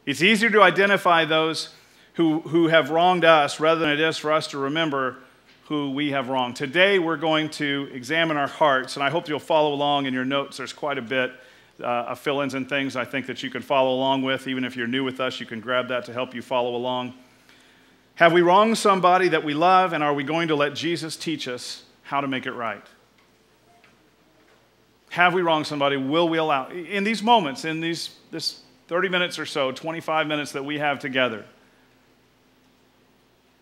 It's easier to identify those who have wronged us rather than it is for us to remember who we have wronged. Today we're going to examine our hearts, and I hope you'll follow along in your notes. There's quite a bit of fill-ins and things I think that you can follow along with. Even if you're new with us, you can grab that to help you follow along. Have we wronged somebody that we love, and are we going to let Jesus teach us how to make it right? Have we wronged somebody? Will we allow, in these moments, in this 30 minutes or so, 25 minutes that we have together,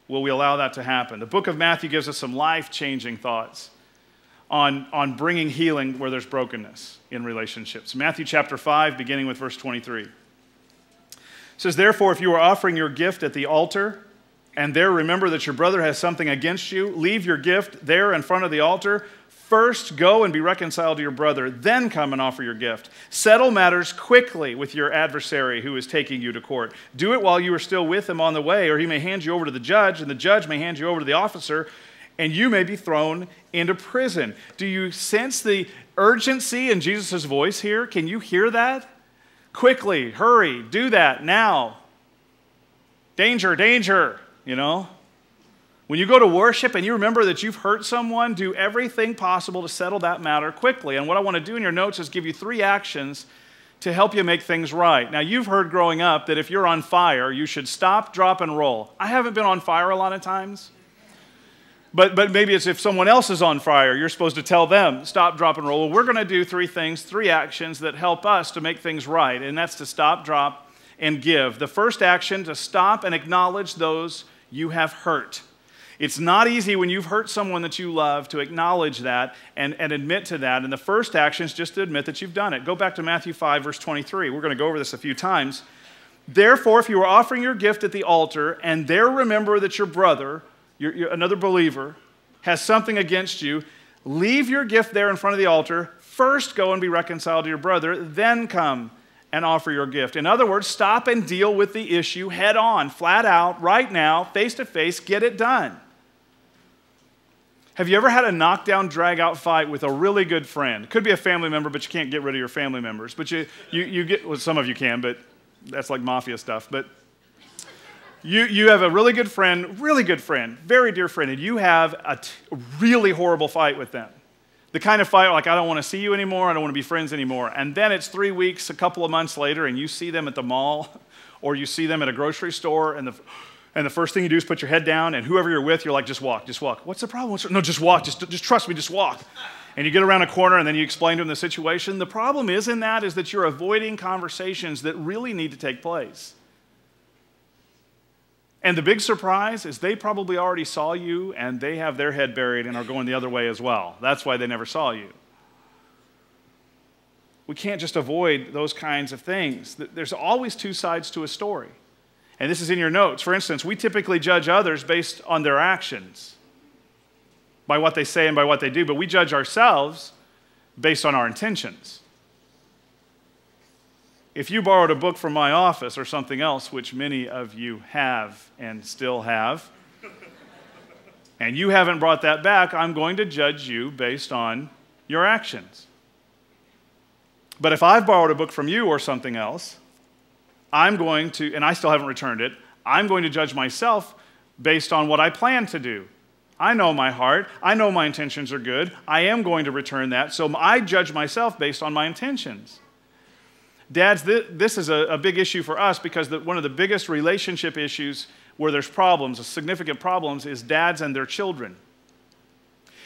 will we allow that to happen? The book of Matthew gives us some life-changing thoughts on bringing healing where there's brokenness in relationships. Matthew chapter 5, beginning with verse 23. It says, "Therefore, if you are offering your gift at the altar, and there remember that your brother has something against you, leave your gift there in front of the altar. First go and be reconciled to your brother, then come and offer your gift. Settle matters quickly with your adversary who is taking you to court. Do it while you are still with him on the way, or he may hand you over to the judge, and the judge may hand you over to the officer, and you may be thrown into prison." Do you sense the urgency in Jesus' voice here? Can you hear that? Quickly, hurry, do that now. Danger, danger, you know? When you go to worship and you remember that you've hurt someone, do everything possible to settle that matter quickly. And what I want to do in your notes is give you 3 actions to help you make things right. Now, you've heard growing up that if you're on fire, you should stop, drop, and roll. I haven't been on fire a lot of times. But maybe it's if someone else is on fire, you're supposed to tell them, stop, drop, and roll. Well, we're going to do 3 things, 3 actions that help us to make things right. And that's to stop, drop, and give. The first action, to stop and acknowledge those you have hurt. It's not easy when you've hurt someone that you love to acknowledge that and admit to that. And the first action is just to admit that you've done it. Go back to Matthew 5, verse 23. We're going to go over this a few times. "Therefore, if you are offering your gift at the altar, and there remember that your brother, another believer, has something against you, leave your gift there in front of the altar. First go and be reconciled to your brother, then come and offer your gift." In other words, stop and deal with the issue head on, flat out, right now, face to face, get it done. Have you ever had a knockdown, drag-out fight with a really good friend? It could be a family member, but you can't get rid of your family members. But you get, well, some of you can, but that's like mafia stuff. But you have a really good friend, very dear friend, and you have a really horrible fight with them. The kind of fight like, I don't want to see you anymore, I don't want to be friends anymore. And then it's 3 weeks, a couple of months later, and you see them at the mall, or you see them at a grocery store, and the first thing you do is put your head down, and whoever you're with, you're like, just walk, just walk. What's the problem? No, just walk, just trust me, just walk. And you get around a corner, and then you explain to them the situation. The problem is that you're avoiding conversations that really need to take place. And the big surprise is they probably already saw you, and they have their head buried and are going the other way as well. That's why they never saw you. We can't just avoid those kinds of things. There's always 2 sides to a story. And this is in your notes. For instance, we typically judge others based on their actions, by what they say and by what they do, but we judge ourselves based on our intentions. If you borrowed a book from my office or something else, which many of you have and still have, and you haven't brought that back, I'm going to judge you based on your actions. But if I've borrowed a book from you or something else, I'm going to, and I still haven't returned it, I'm going to judge myself based on what I plan to do. I know my heart. I know my intentions are good. I am going to return that. So I judge myself based on my intentions. Dads, this is a big issue for us because one of the biggest relationship issues where there's problems, significant problems, is dads and their children.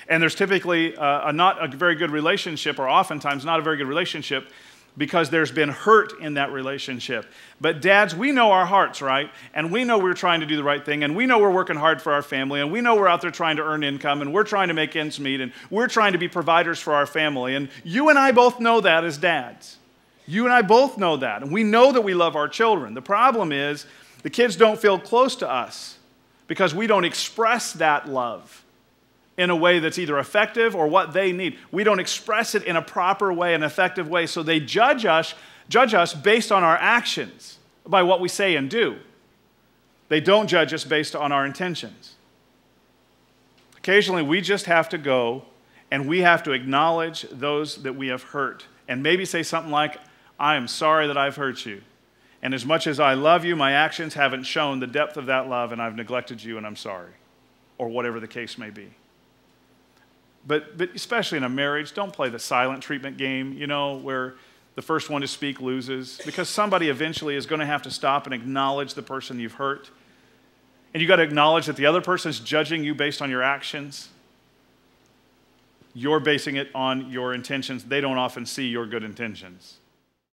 And there's typically not a very good relationship, or oftentimes not a very good relationship, because there's been hurt in that relationship. But dads, we know our hearts, right? And we know we're trying to do the right thing, and we know we're working hard for our family, and we know we're out there trying to earn income, and we're trying to make ends meet, and we're trying to be providers for our family. And you and I both know that as dads. You and I both know that, and we know that we love our children. The problem is the kids don't feel close to us because we don't express that love in a way that's either effective or what they need. We don't express it in a proper way, an effective way, so they judge us based on our actions, by what we say and do. They don't judge us based on our intentions. Occasionally, we just have to go and we have to acknowledge those that we have hurt and maybe say something like, I am sorry that I've hurt you. And as much as I love you, my actions haven't shown the depth of that love, and I've neglected you, and I'm sorry. Or whatever the case may be. But especially in a marriage, don't play the silent treatment game, you know, where the first one to speak loses. Because somebody eventually is going to have to stop and acknowledge the person you've hurt. And you've got to acknowledge that the other person is judging you based on your actions. You're basing it on your intentions. They don't often see your good intentions.